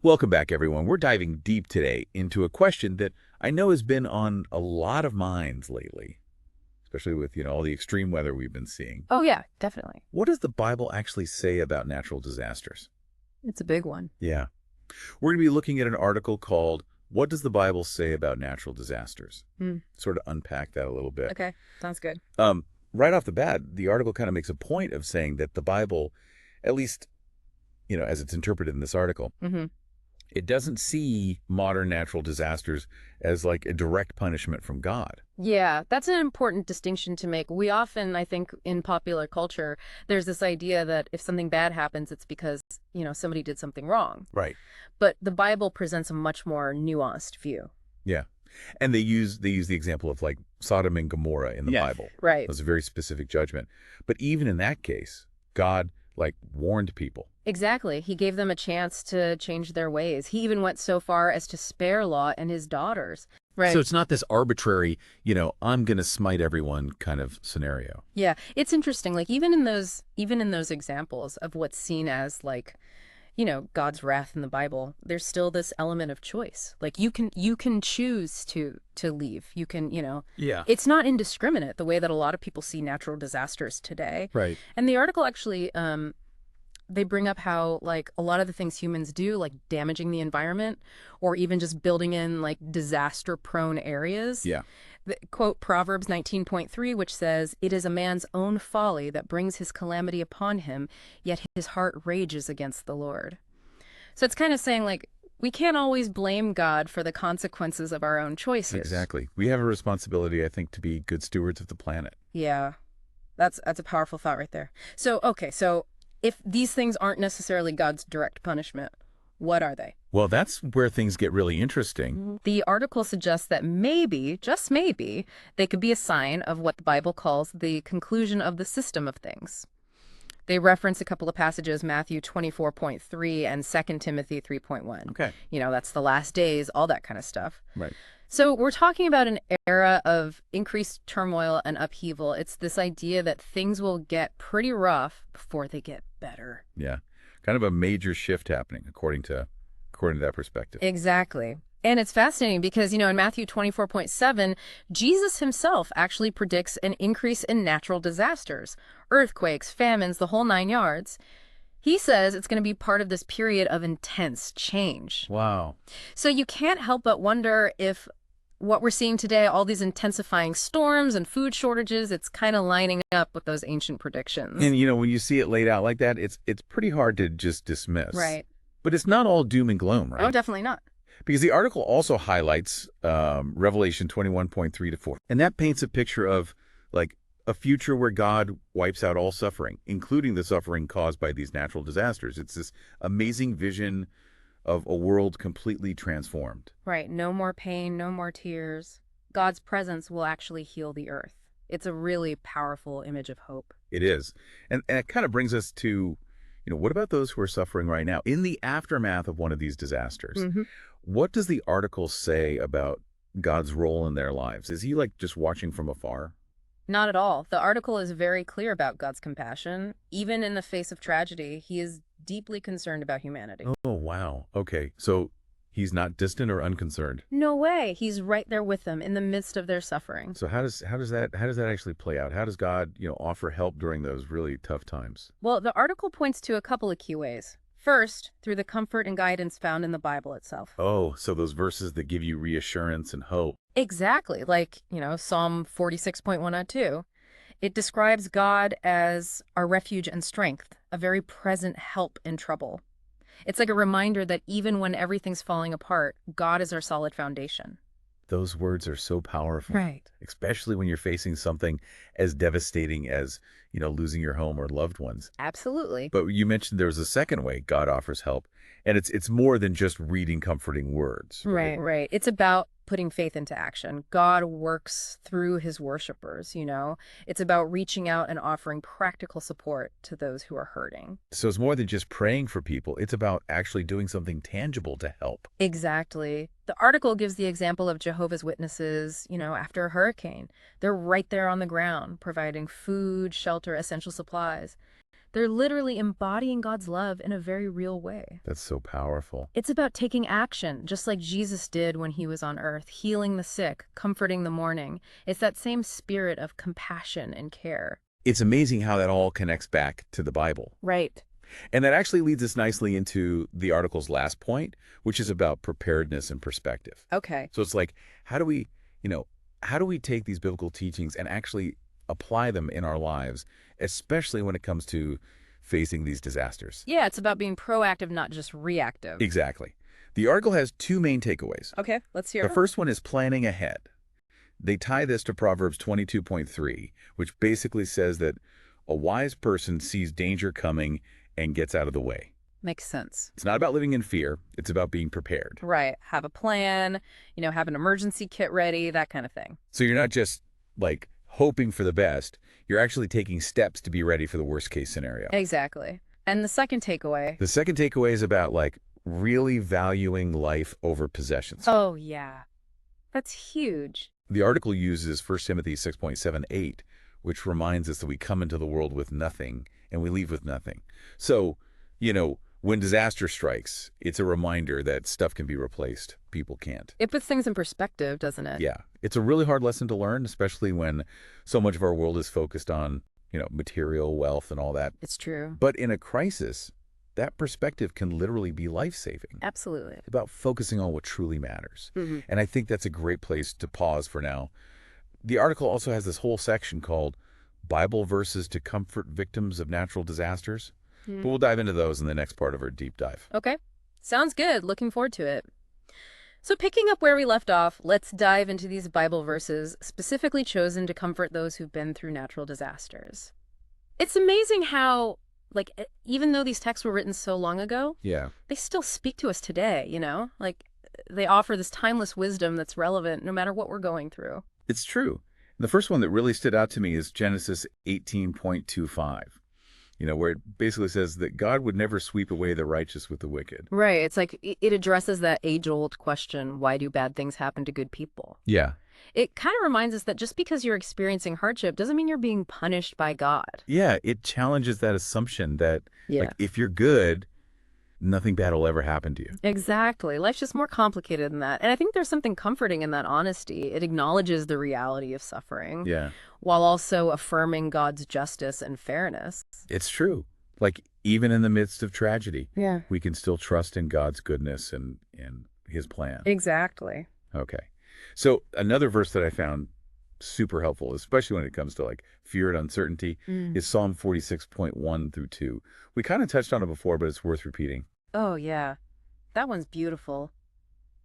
Welcome back, everyone. We're diving deep today into a question that I know has been on a lot of minds lately, especially with, all the extreme weather we've been seeing. Oh, yeah, definitely. What does the Bible actually say about natural disasters? It's a big one. Yeah. We're going to be looking at an article called What Does the Bible Say About Natural Disasters? Hmm. Sort of unpack that a little bit. Okay, sounds good. Right off the bat, the article kind of makes a point of saying that the Bible, at least, as it's interpreted in this article, Hmm. it doesn't see modern natural disasters as like a direct punishment from God. Yeah, that's an important distinction to make. We often, I think, in popular culture, there's this idea that if something bad happens, it's because, somebody did something wrong. Right. But the Bible presents a much more nuanced view. Yeah. And they use the example of like Sodom and Gomorrah in the Bible. Right. It was a very specific judgment. But even in that case, God warned people. Exactly. He gave them a chance to change their ways. He even went so far as to spare Lot and his daughters. Right. So it's not this arbitrary, I'm going to smite everyone kind of scenario. Yeah, it's interesting. Like even in those examples of what's seen as God's wrath in the Bible, there's still this element of choice. Like you can choose to leave. You can, Yeah. it's not indiscriminate the way that a lot of people see natural disasters today. Right. And the article actually they bring up how like a lot of the things humans do, like damaging the environment or even just building in like disaster prone areas. Yeah. Quote Proverbs 19.3, which says, "It is a man's own folly that brings his calamity upon him, yet his heart rages against the Lord." So it's kind of saying like we can't always blame God for the consequences of our own choices. Exactly. We have a responsibility, I think, to be good stewards of the planet. Yeah, that's a powerful thought right there. So, okay, so if these things aren't necessarily God's direct punishment, what are they? Well, that's where things get really interesting. The article suggests that maybe, just maybe, they could be a sign of what the Bible calls the conclusion of the system of things. They reference a couple of passages, Matthew 24.3 and 2 Timothy 3.1. Okay. That's the last days, all that kind of stuff. Right. So we're talking about an era of increased turmoil and upheaval. It's this idea that things will get pretty rough before they get better. Yeah. Kind of a major shift happening according to that perspective. Exactly. And it's fascinating because, in Matthew 24.7, Jesus himself actually predicts an increase in natural disasters, earthquakes, famines, the whole 9 yards. He says it's going to be part of this period of intense change. Wow. So you can't help but wonder if what we're seeing today, all these intensifying storms and food shortages, it's kind of lining up with those ancient predictions. And, when you see it laid out like that, it's pretty hard to just dismiss. Right. But it's not all doom and gloom, right? Oh, definitely not. Because the article also highlights Revelation 21.3 to 4. And that paints a picture of like a future where God wipes out all suffering, including the suffering caused by these natural disasters. It's this amazing vision of a world completely transformed. Right. No more pain, no more tears. God's presence will actually heal the earth. It's a really powerful image of hope. It is. And it kind of brings us to, what about those who are suffering right now? In the aftermath of one of these disasters, what does the article say about God's role in their lives? Is he like just watching from afar? Not at all. The article is very clear about God's compassion. Even in the face of tragedy, he is deeply concerned about humanity. Oh, wow. Okay. So he's not distant or unconcerned. No way. He's right there with them in the midst of their suffering. So how does that actually play out? How does God, offer help during those really tough times? Well, the article points to a couple of key ways. First, through the comfort and guidance found in the Bible itself. Oh, so those verses that give you reassurance and hope. Exactly. Like, Psalm 46.102. It describes God as our refuge and strength, a very present help in trouble. It's like a reminder that even when everything's falling apart, God is our solid foundation. Those words are so powerful. Right. Especially when you're facing something as devastating as, losing your home or loved ones. Absolutely. But you mentioned there's a second way God offers help, and it's more than just reading comforting words. Right. It's about putting faith into action. God works through his worshipers, It's about reaching out and offering practical support to those who are hurting. So it's more than just praying for people. It's about actually doing something tangible to help. Exactly. The article gives the example of Jehovah's Witnesses, after a hurricane. They're right there on the ground, providing food, shelter, essential supplies. They're literally embodying God's love in a very real way. That's so powerful. It's about taking action, just like Jesus did when he was on earth, healing the sick, comforting the mourning. It's that same spirit of compassion and care. It's amazing how that all connects back to the Bible. Right. And that actually leads us nicely into the article's last point, which is about preparedness and perspective. Okay. So it's like, how do we, how do we take these biblical teachings and actually apply them in our lives, especially when it comes to facing these disasters? Yeah, it's about being proactive, not just reactive. Exactly. The article has two main takeaways. Okay, let's hear The it. first one is planning ahead. They tie this to Proverbs 22.3, which basically says that a wise person sees danger coming and gets out of the way. Makes sense. It's not about living in fear. It's about being prepared. Right. Have a plan, have an emergency kit ready, that kind of thing. So you're not just like hoping for the best. You're actually taking steps to be ready for the worst case scenario. Exactly. And the second takeaway. The second takeaway is about like really valuing life over possessions. Oh, yeah. That's huge. The article uses 1 Timothy 6.78, which reminds us that we come into the world with nothing and we leave with nothing. So, when disaster strikes, it's a reminder that stuff can be replaced. People can't. It puts things in perspective, doesn't it? Yeah. It's a really hard lesson to learn, especially when so much of our world is focused on, material wealth and all that. It's true. But in a crisis, that perspective can literally be life-saving. Absolutely. It's about focusing on what truly matters. Mm-hmm. And I think that's a great place to pause for now. The article also has this whole section called Bible Verses to Comfort Victims of Natural Disasters. But we'll dive into those in the next part of our deep dive. Okay. Sounds good. Looking forward to it. So picking up where we left off, let's dive into these Bible verses specifically chosen to comfort those who've been through natural disasters. It's amazing how, even though these texts were written so long ago, Yeah. they still speak to us today, They offer this timeless wisdom that's relevant no matter what we're going through. It's true. The first one that really stood out to me is Genesis 18.25, where it basically says that God would never sweep away the righteous with the wicked. Right. It's like it addresses that age-old question, why do bad things happen to good people? Yeah. It kind of reminds us that just because you're experiencing hardship doesn't mean you're being punished by God. Yeah, it challenges that assumption that Yeah. if you're good, nothing bad will ever happen to you. Exactly. Life's just more complicated than that. And I think there's something comforting in that honesty. It acknowledges the reality of suffering Yeah. while also affirming God's justice and fairness. It's true. Even in the midst of tragedy, Yeah. we can still trust in God's goodness and his plan. Exactly. Okay. So another verse that I found super helpful, especially when it comes to fear and uncertainty, is Psalm 46.1-2. We kind of touched on it before, but it's worth repeating. Oh, yeah. That one's beautiful.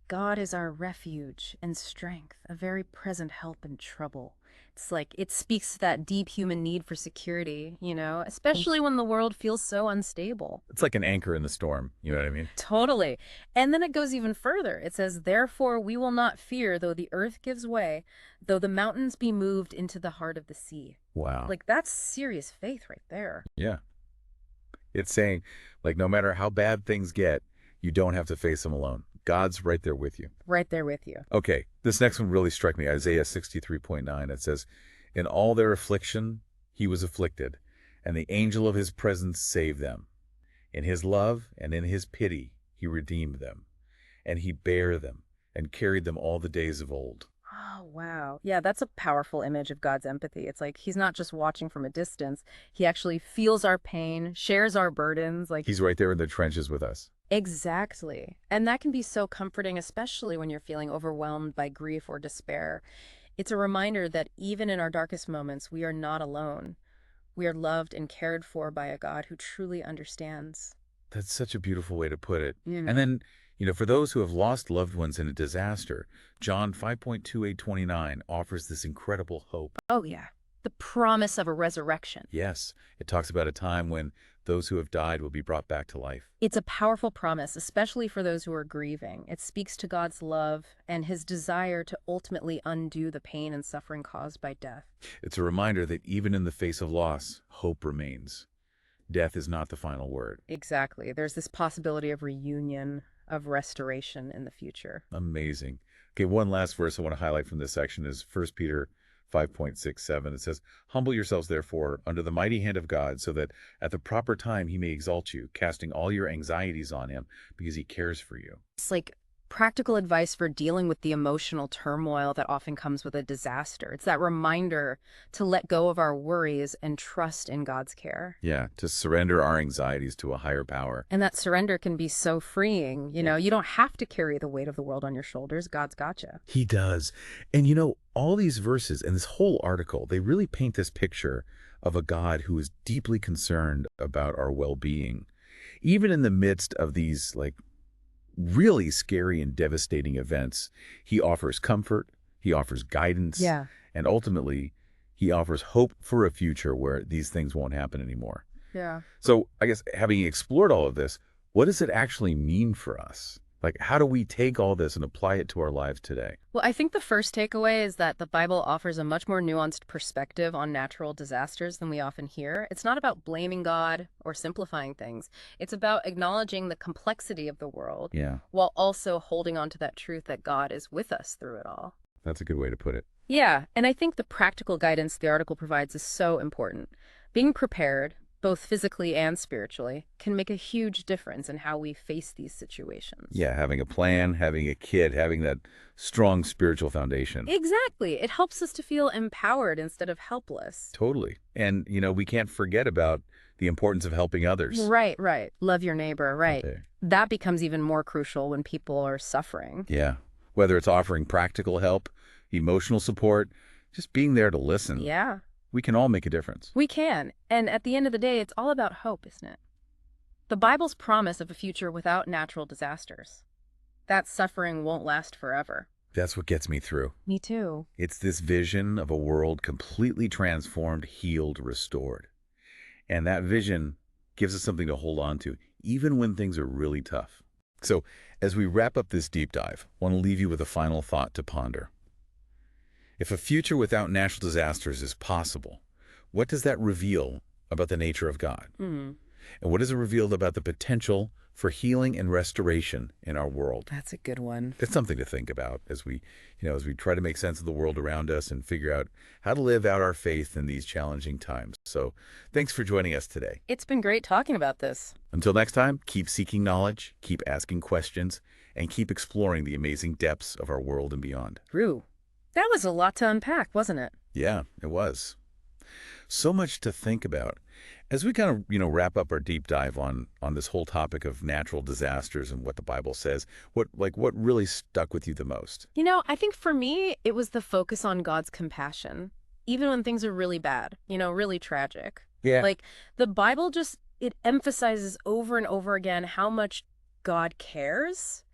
God is our refuge and strength, a very present help in trouble. It's it speaks to that deep human need for security, especially when the world feels so unstable. It's like an anchor in the storm. You know what I mean? Totally. And then it goes even further. It says, therefore we will not fear though the earth gives way, though the mountains be moved into the heart of the sea. Wow. That's serious faith right there. Yeah. It's saying, no matter how bad things get, you don't have to face them alone. God's right there with you. Right there with you. Okay, this next one really struck me. Isaiah 63.9. It says, in all their affliction, he was afflicted, and the angel of his presence saved them. In his love and in his pity, he redeemed them, and he bare them and carried them all the days of old. Oh, wow. Yeah, that's a powerful image of God's empathy. It's he's not just watching from a distance. He actually feels our pain, shares our burdens. He's right there in the trenches with us. Exactly. And that can be so comforting, especially when you're feeling overwhelmed by grief or despair. It's a reminder that even in our darkest moments, we are not alone. We are loved and cared for by a God who truly understands. That's such a beautiful way to put it. Yeah. And then, for those who have lost loved ones in a disaster, John 5.28-29 offers this incredible hope. Oh, yeah. The promise of a resurrection. Yes, it talks about a time when those who have died will be brought back to life. It's a powerful promise, especially for those who are grieving. It speaks to God's love and his desire to ultimately undo the pain and suffering caused by death. It's a reminder that even in the face of loss, hope remains. Death is not the final word. Exactly. There's this possibility of reunion, of restoration in the future. Amazing. Okay, one last verse I want to highlight from this section is 1 Peter 5.67. It says, "Humble yourselves, therefore, under the mighty hand of God, so that at the proper time he may exalt you, casting all your anxieties on him, because he cares for you." It's like practical advice for dealing with the emotional turmoil that often comes with a disaster. It's that reminder to let go of our worries and trust in God's care. Yeah, to surrender our anxieties to a higher power. And that surrender can be so freeing. You don't have to carry the weight of the world on your shoulders. God's got you. He does. And all these verses and this whole article, they really paint this picture of a God who is deeply concerned about our well-being. Even in the midst of these, really scary and devastating events, he offers comfort, he offers guidance, Yeah. and ultimately, he offers hope for a future where these things won't happen anymore. Yeah. So I guess having explored all of this, what does it actually mean for us? How do we take all this and apply it to our lives today? Well, I think the first takeaway is that the Bible offers a much more nuanced perspective on natural disasters than we often hear. It's not about blaming God or simplifying things. It's about acknowledging the complexity of the world Yeah, while also holding on to that truth that God is with us through it all. that's a good way to put it. Yeah, and I think the practical guidance the article provides is so important. Being prepared, both physically and spiritually, can make a huge difference in how we face these situations. Yeah, having a plan, having a kid, having that strong spiritual foundation. Exactly. It helps us to feel empowered instead of helpless. Totally. And, we can't forget about the importance of helping others. Right, right. Love your neighbor, right. Okay. That becomes even more crucial when people are suffering. Yeah. Whether it's offering practical help, emotional support, just being there to listen. Yeah, We can all make a difference. we can. And at the end of the day, it's all about hope, isn't it? The Bible's promise of a future without natural disasters. That suffering won't last forever. That's what gets me through. Me too. It's this vision of a world completely transformed, healed, restored. And that vision gives us something to hold on to, even when things are really tough. So, as we wrap up this deep dive, I want to leave you with a final thought to ponder. If a future without natural disasters is possible, what does that reveal about the nature of God? And what does it reveal about the potential for healing and restoration in our world? That's a good one. It's something to think about as we try to make sense of the world around us and figure out how to live out our faith in these challenging times. So, thanks for joining us today. It's been great talking about this. Until next time, keep seeking knowledge, keep asking questions, and keep exploring the amazing depths of our world and beyond. Rue, that was a lot to unpack, wasn't it? Yeah, it was. So much to think about. As we kind of, wrap up our deep dive on this whole topic of natural disasters and what the Bible says, what really stuck with you the most? I think for me, it was the focus on God's compassion, even when things are really bad, really tragic. Yeah. The Bible it emphasizes over and over again how much God cares,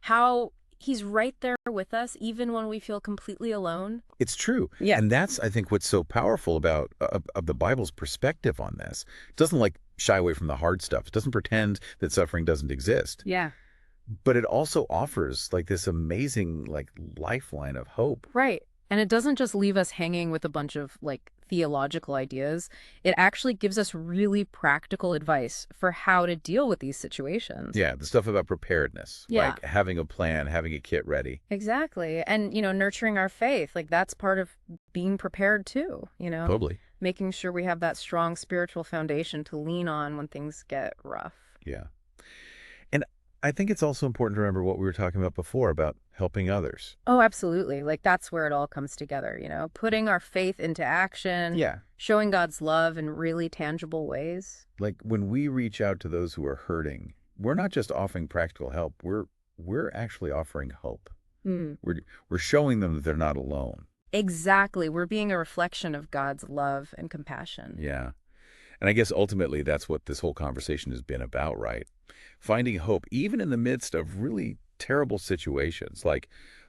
how he's right there with us, even when we feel completely alone. It's true. Yeah. And that's, I think, what's so powerful about of the Bible's perspective on this. It doesn't shy away from the hard stuff. It doesn't pretend that suffering doesn't exist. Yeah. But it also offers this amazing lifeline of hope. Right. And it doesn't just leave us hanging with a bunch of theological ideas. It actually gives us really practical advice for how to deal with these situations. Yeah, the stuff about preparedness, Yeah. having a plan, having a kit ready. Exactly. And, nurturing our faith, that's part of being prepared too, Totally. making sure we have that strong spiritual foundation to lean on when things get rough. Yeah. And I think it's also important to remember what we were talking about before about helping others. Oh, absolutely. That's where it all comes together, putting our faith into action, Yeah. showing God's love in really tangible ways. When we reach out to those who are hurting, we're not just offering practical help. We're actually offering hope. We're showing them that they're not alone. Exactly. We're being a reflection of God's love and compassion. Yeah. And I guess ultimately that's what this whole conversation has been about, right? Finding hope, even in the midst of really terrible situations.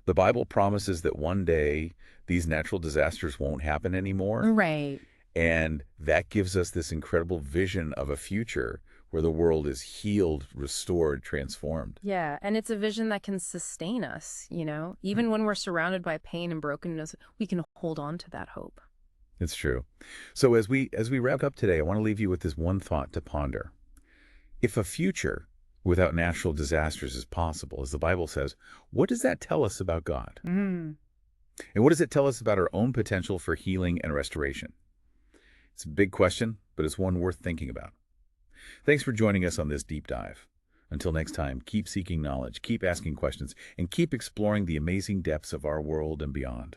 The Bible promises that one day these natural disasters won't happen anymore. Right. And that gives us this incredible vision of a future where the world is healed, restored, transformed. Yeah, and it's a vision that can sustain us, Even when we're surrounded by pain and brokenness, we can hold on to that hope. It's true. So as we wrap up today, I want to leave you with this one thought to ponder. If a future without natural disasters is possible, as the Bible says, what does that tell us about God? And what does it tell us about our own potential for healing and restoration? It's a big question, but it's one worth thinking about. Thanks for joining us on this deep dive. Until next time, keep seeking knowledge, keep asking questions, and keep exploring the amazing depths of our world and beyond.